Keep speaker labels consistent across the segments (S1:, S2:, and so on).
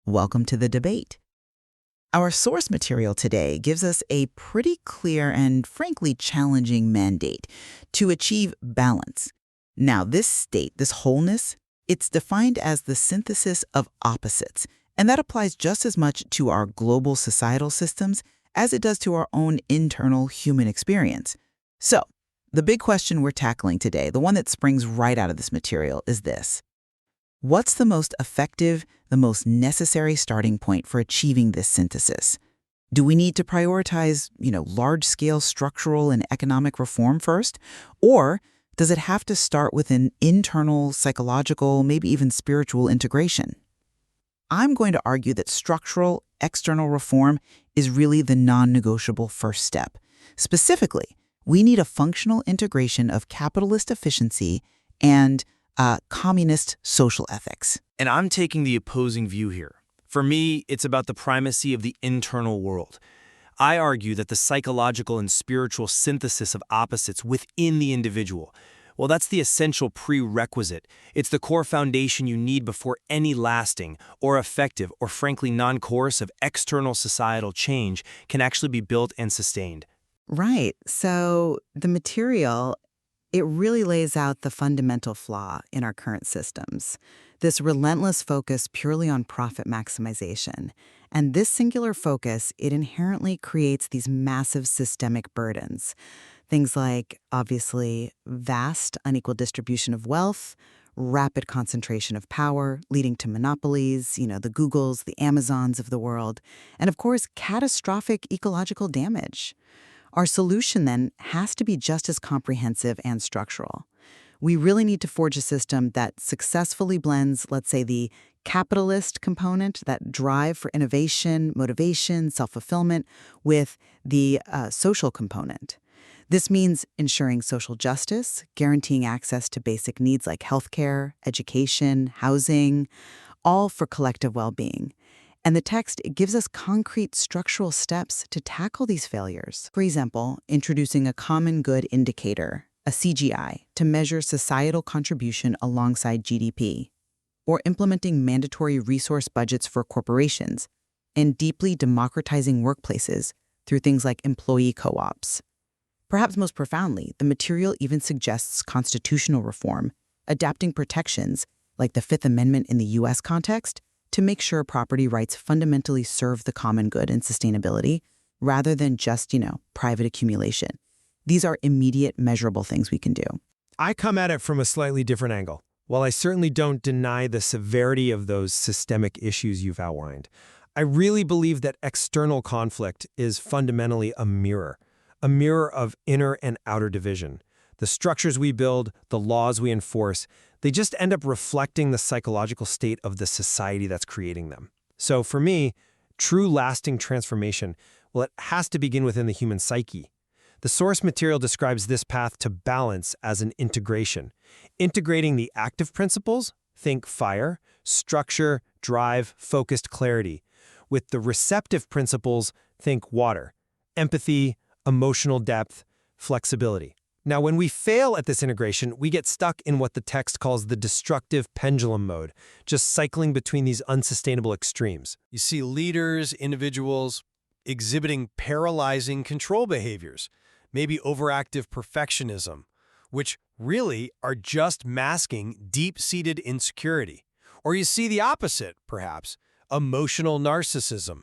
S1: Welcome to the debate. Our source material today gives us a pretty clear and frankly challenging mandate to achieve balance. Now, this state, this wholeness, it's defined as the synthesis of opposites, and that applies just as much to our global societal systems as it does to our own internal human experience. So, the big question we're tackling today, the one that springs right out of this material, is this. What's the most effective, the most necessary starting point for achieving this synthesis? Do we need to prioritize, large-scale structural and economic reform first? Or does it have to start with an internal, psychological, maybe even spiritual integration? I'm going to argue that structural, external reform is really the non-negotiable first step. Specifically, we need a functional integration of capitalist efficiency and communist social ethics.
S2: And I'm taking the opposing view here. For me, it's about the primacy of the internal world. I argue that the psychological and spiritual synthesis of opposites within the individual, well, that's the essential prerequisite. It's the core foundation you need before any lasting or effective or frankly non-coercive external societal change can actually be built and sustained.
S3: Right. So the material, it really lays out the fundamental flaw in our current systems, this relentless focus purely on profit maximization. And this singular focus, it inherently creates these massive systemic burdens. Things like, obviously, vast unequal distribution of wealth, rapid concentration of power, leading to monopolies, the Googles, the Amazons of the world, and of course, catastrophic ecological damage. Our solution, then, has to be just as comprehensive and structural. We really need to forge a system that successfully blends, let's say, the capitalist component, that drive for innovation, motivation, self-fulfillment, with the social component. This means ensuring social justice, guaranteeing access to basic needs like healthcare, education, housing, all for collective well-being. And the text, it gives us concrete structural steps to tackle these failures. For example, introducing a common good indicator, a CGI, to measure societal contribution alongside GDP, or implementing mandatory resource budgets for corporations, and deeply democratizing workplaces through things like employee co-ops. Perhaps most profoundly, the material even suggests constitutional reform, adapting protections, like the Fifth Amendment in the U.S. context, to make sure property rights fundamentally serve the common good and sustainability, rather than just, private accumulation. These are immediate, measurable things we can do.
S4: I come at it from a slightly different angle. While I certainly don't deny the severity of those systemic issues you've outlined, I really believe that external conflict is fundamentally a mirror of inner and outer division. The structures we build, the laws we enforce, they just end up reflecting the psychological state of the society that's creating them. So for me, true lasting transformation, well, it has to begin within the human psyche. The source material describes this path to balance as an integration. Integrating the active principles, think fire, structure, drive, focused clarity, with the receptive principles, think water, empathy, emotional depth, flexibility. Now, when we fail at this integration, we get stuck in what the text calls the destructive pendulum mode, just cycling between these unsustainable extremes.
S5: You see leaders, individuals, exhibiting paralyzing control behaviors, maybe overactive perfectionism, which really are just masking deep-seated insecurity. Or you see the opposite, perhaps, emotional narcissism,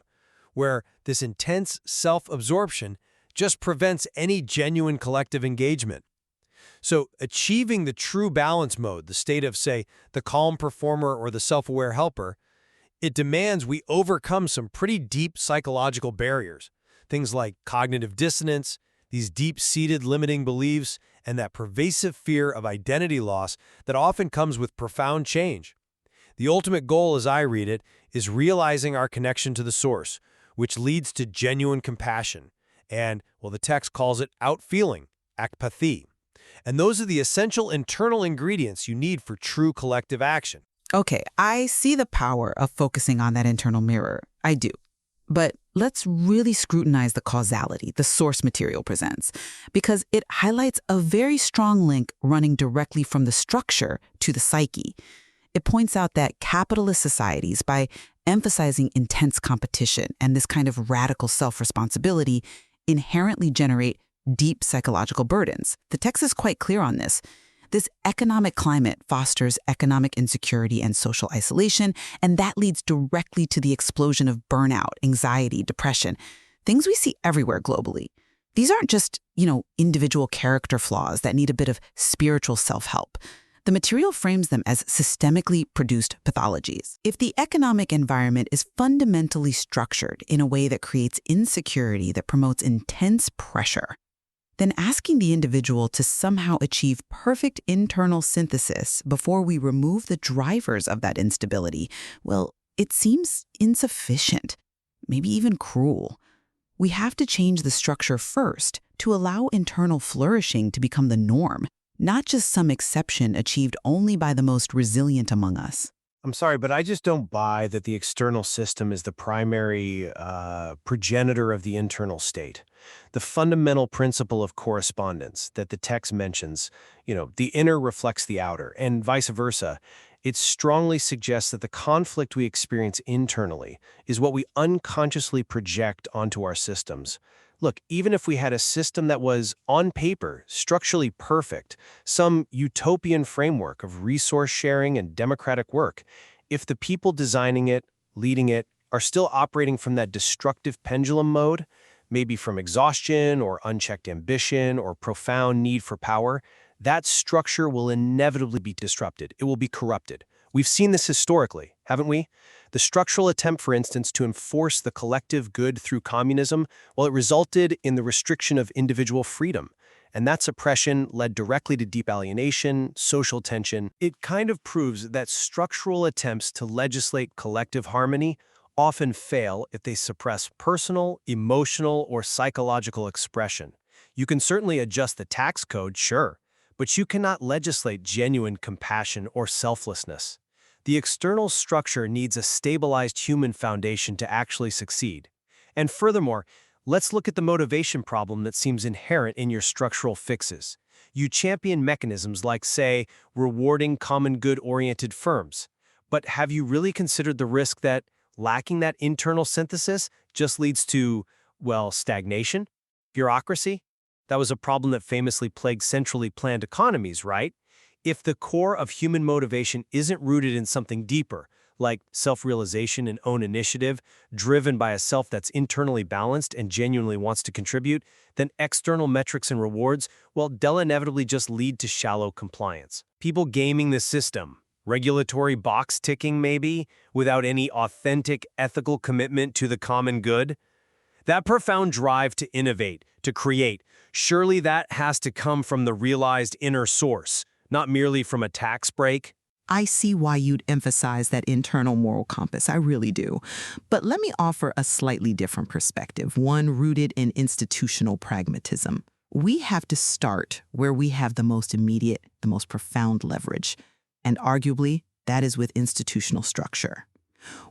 S5: where this intense self-absorption just prevents any genuine collective engagement. So achieving the true balance mode, the state of, say, the calm performer or the self-aware helper, it demands we overcome some pretty deep psychological barriers. Things like cognitive dissonance, these deep-seated limiting beliefs, and that pervasive fear of identity loss that often comes with profound change. The ultimate goal, as I read it, is realizing our connection to the source, which leads to genuine compassion. And, well, the text calls it outfeeling, akpathi. And those are the essential internal ingredients you need for true collective action.
S1: Okay, I see the power of focusing on that internal mirror. I do. But let's really scrutinize the causality the source material presents, because it highlights a very strong link running directly from the structure to the psyche. It points out that capitalist societies, by
S3: emphasizing intense competition and this kind of radical self-responsibility inherently generate deep psychological burdens. The text is quite clear on this. This economic climate fosters economic insecurity and social isolation, and that leads directly to the explosion of burnout, anxiety, depression, things we see everywhere globally. These aren't just, individual character flaws that need a bit of spiritual self-help. The material frames them as systemically produced pathologies. If the economic environment is fundamentally structured in a way that creates insecurity that promotes intense pressure, then asking the individual to somehow achieve perfect internal synthesis before we remove the drivers of that instability, well, it seems insufficient, maybe even cruel. We have to change the structure first to allow internal flourishing to become the norm, not just some exception achieved only by the most resilient among us.
S5: I'm sorry, but I just don't buy that the external system is the primary progenitor of the internal state. The fundamental principle of correspondence that the text mentions, the inner reflects the outer, and vice versa, it strongly suggests that the conflict we experience internally is what we unconsciously project onto our systems. Look, even if we had a system that was, on paper, structurally perfect, some utopian framework of resource sharing and democratic work, if the people designing it, leading it, are still operating from that destructive pendulum mode, maybe from exhaustion or unchecked ambition or profound need for power, that structure will inevitably be disrupted. It will be corrupted. We've seen this historically, haven't we? The structural attempt, for instance, to enforce the collective good through communism, well, it resulted in the restriction of individual freedom. And that suppression led directly to deep alienation, social tension. It kind of proves that structural attempts to legislate collective harmony often fail if they suppress personal, emotional, or psychological expression. You can certainly adjust the tax code, sure, but you cannot legislate genuine compassion or selflessness. The external structure needs a stabilized human foundation to actually succeed. And furthermore, let's look at the motivation problem that seems inherent in your structural fixes. You champion mechanisms like, say, rewarding common good-oriented firms. But have you really considered the risk that lacking that internal synthesis just leads to, stagnation? Bureaucracy? That was a problem that famously plagued centrally planned economies, right? If the core of human motivation isn't rooted in something deeper, like self-realization and own initiative, driven by a self that's internally balanced and genuinely wants to contribute, then external metrics and rewards, they'll inevitably just lead to shallow compliance. People gaming the system, regulatory box ticking maybe, without any authentic ethical commitment to the common good. That profound drive to innovate, to create, surely that has to come from the realized inner source, not merely from a tax break.
S3: I see why you'd emphasize that internal moral compass, I really do. But let me offer a slightly different perspective, one rooted in institutional pragmatism. We have to start where we have the most immediate, the most profound leverage. And arguably, that is with institutional structure.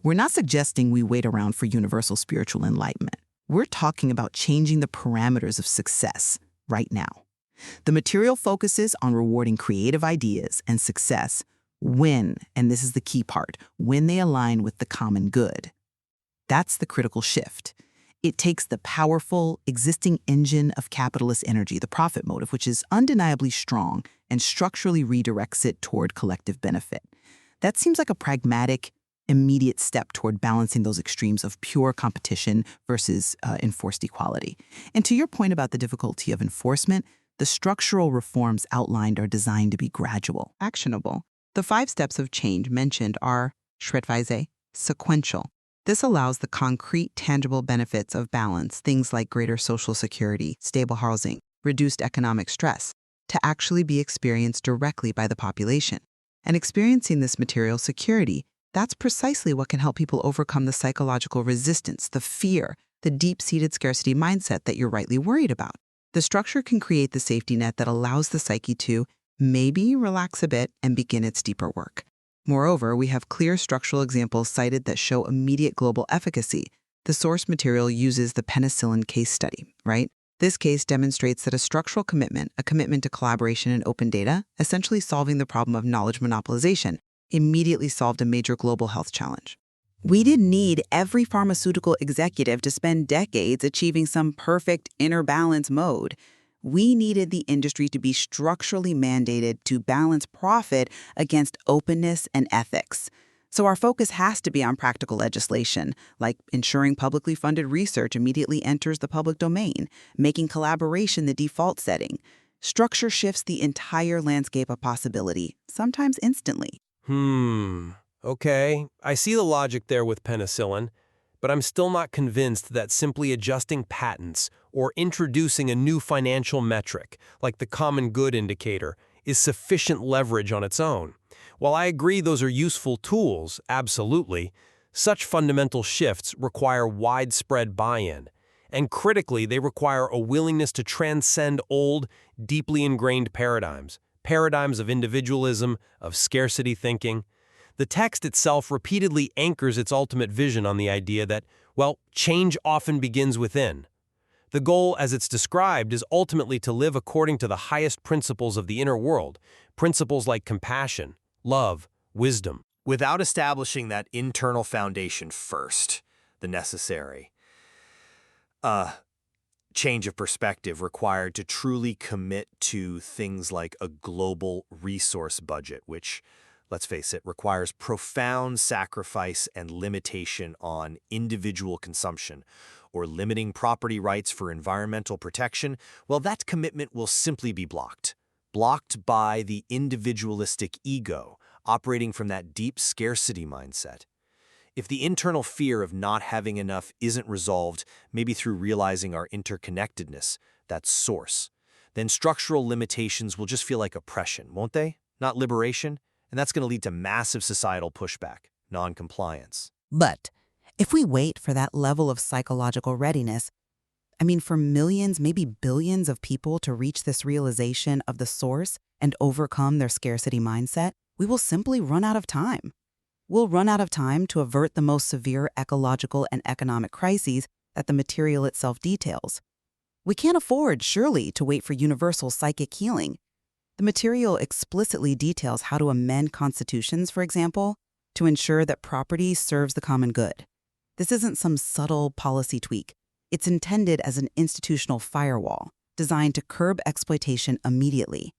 S3: We're not suggesting we wait around for universal spiritual enlightenment. We're talking about changing the parameters of success right now. The material focuses on rewarding creative ideas and success when, and this is the key part, when they align with the common good. That's the critical shift. It takes the powerful, existing engine of capitalist energy, the profit motive, which is undeniably strong, and structurally redirects it toward collective benefit. That seems like a pragmatic, immediate step toward balancing those extremes of pure competition versus enforced equality. And to your point about the difficulty of enforcement, the structural reforms outlined are designed to be gradual, actionable. The 5 steps of change mentioned are schrittweise, sequential. This allows the concrete, tangible benefits of balance, things like greater social security, stable housing, reduced economic stress, to actually be experienced directly by the population. And experiencing this material security, that's precisely what can help people overcome the psychological resistance, the fear, the deep-seated scarcity mindset that you're rightly worried about. The structure can create the safety net that allows the psyche to maybe relax a bit and begin its deeper work. Moreover, we have clear structural examples cited that show immediate global efficacy. The source material uses the penicillin case study, right? This case demonstrates that a structural commitment, a commitment to collaboration and open data, essentially solving the problem of knowledge monopolization, immediately solved a major global health challenge. We didn't need every pharmaceutical executive to spend decades achieving some perfect inner balance mode. We needed the industry to be structurally mandated to balance profit against openness and ethics. So our focus has to be on practical legislation, like ensuring publicly funded research immediately enters the public domain, making collaboration the default setting. Structure shifts the entire landscape of possibility, sometimes instantly.
S5: Okay, I see the logic there with penicillin, but I'm still not convinced that simply adjusting patents or introducing a new financial metric, like the common good indicator, is sufficient leverage on its own. While I agree those are useful tools, absolutely, such fundamental shifts require widespread buy-in. And critically, they require a willingness to transcend old, deeply ingrained paradigms of individualism, of scarcity thinking. The text itself repeatedly anchors its ultimate vision on the idea that, well, change often begins within. The goal, as it's described, is ultimately to live according to the highest principles of the inner world, principles like compassion, love, wisdom.
S2: Without establishing that internal foundation first, the necessary change of perspective required to truly commit to things like a global resource budget, which, let's face it, requires profound sacrifice and limitation on individual consumption, or limiting property rights for environmental protection, well, that commitment will simply be blocked. Blocked by the individualistic ego, operating from that deep scarcity mindset. If the internal fear of not having enough isn't resolved, maybe through realizing our interconnectedness, that source, then structural limitations will just feel like oppression, won't they? Not liberation? And that's going to lead to massive societal pushback, non-compliance.
S3: But if we wait for that level of psychological readiness, for millions, maybe billions of people to reach this realization of the source and overcome their scarcity mindset, we will simply run out of time. We'll run out of time to avert the most severe ecological and economic crises that the material itself details. We can't afford, surely, to wait for universal psychic healing. The material explicitly details how to amend constitutions, for example, to ensure that property serves the common good. This isn't some subtle policy tweak. It's intended as an institutional firewall, designed to curb exploitation immediately.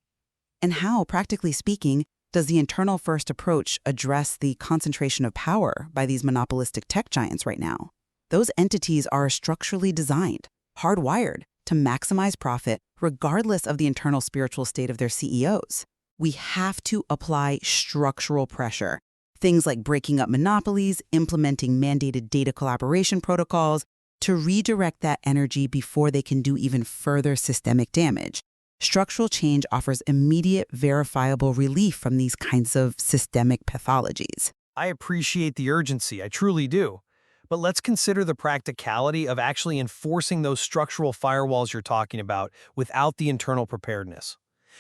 S3: And how, practically speaking, does the internal first approach address the concentration of power by these monopolistic tech giants right now? Those entities are structurally designed, hardwired, to maximize profit regardless of the internal spiritual state of their CEOs. We have to apply structural pressure. Things like breaking up monopolies, implementing mandated data collaboration protocols, to redirect that energy before they can do even further systemic damage. Structural change offers immediate, verifiable relief from these kinds of systemic pathologies.
S5: I appreciate the urgency, I truly do. But let's consider the practicality of actually enforcing those structural firewalls you're talking about without the internal preparedness.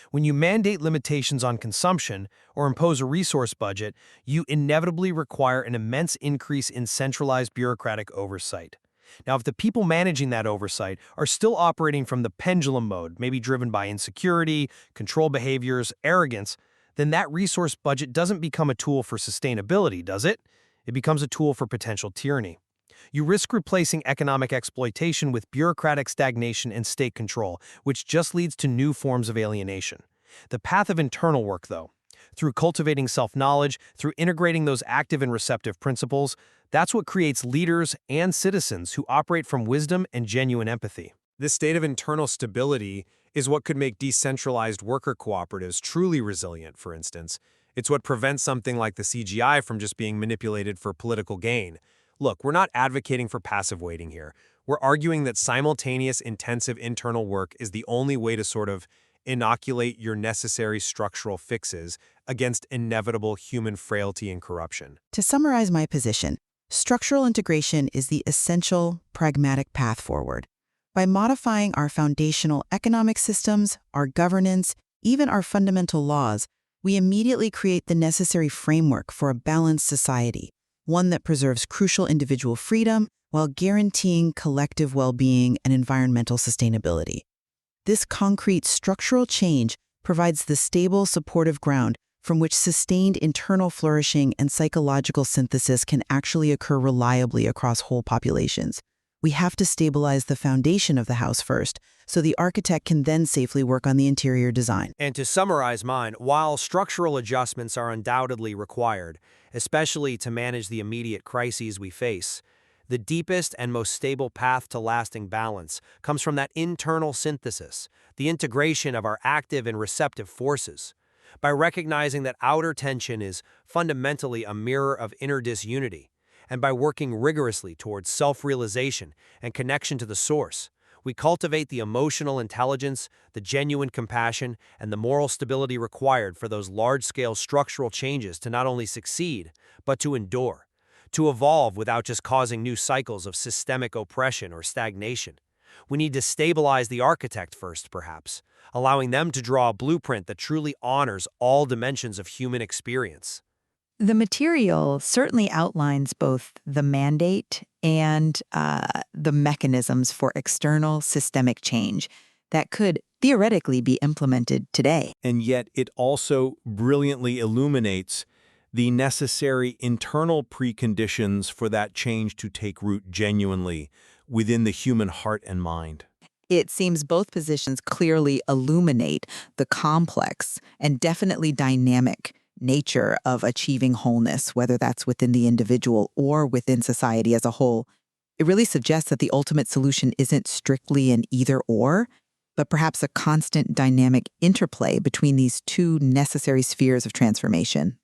S5: When you mandate limitations on consumption or impose a resource budget, you inevitably require an immense increase in centralized bureaucratic oversight. Now, if the people managing that oversight are still operating from the pendulum mode, maybe driven by insecurity, control behaviors, arrogance, then that resource budget doesn't become a tool for sustainability, does it? It becomes a tool for potential tyranny. You risk replacing economic exploitation with bureaucratic stagnation and state control, which just leads to new forms of alienation. The path of internal work, though, through cultivating self-knowledge, through integrating those active and receptive principles, that's what creates leaders and citizens who operate from wisdom and genuine empathy.
S4: This state of internal stability is what could make decentralized worker cooperatives truly resilient, for instance. It's what prevents something like the CGI from just being manipulated for political gain. Look, we're not advocating for passive waiting here. We're arguing that simultaneous, intensive internal work is the only way to sort of inoculate your necessary structural fixes against inevitable human frailty and corruption.
S3: To summarize my position, structural integration is the essential, pragmatic path forward. By modifying our foundational economic systems, our governance, even our fundamental laws, we immediately create the necessary framework for a balanced society, one that preserves crucial individual freedom while guaranteeing collective well-being and environmental sustainability. This concrete structural change provides the stable, supportive ground
S1: from which sustained internal flourishing and psychological synthesis can actually occur reliably across whole populations. We have to stabilize the foundation of the house first, so the architect can then safely work on the interior design.
S2: And to summarize mine, while structural adjustments are undoubtedly required, especially to manage the immediate crises we face, the deepest and most stable path to lasting balance comes from that internal synthesis, the integration of our active and receptive forces. By recognizing that outer tension is fundamentally a mirror of inner disunity, and by working rigorously towards self-realization and connection to the source, we cultivate the emotional intelligence, the genuine compassion, and the moral stability required for those large-scale structural changes to not only succeed, but to endure, to evolve without just causing new cycles of systemic oppression or stagnation. We need to stabilize the architect first, perhaps, allowing them to draw a blueprint that truly honors all dimensions of human experience.
S3: The material certainly outlines both the mandate and the mechanisms for external systemic change that could theoretically be implemented today.
S6: And yet it also brilliantly illuminates the necessary internal preconditions for that change to take root genuinely within the human heart and mind.
S3: It seems both positions clearly illuminate the complex and definitely dynamic nature of achieving wholeness, whether that's within the individual or within society as a whole. It really suggests that the ultimate solution isn't strictly an either-or, but perhaps a constant dynamic interplay between these two necessary spheres of transformation.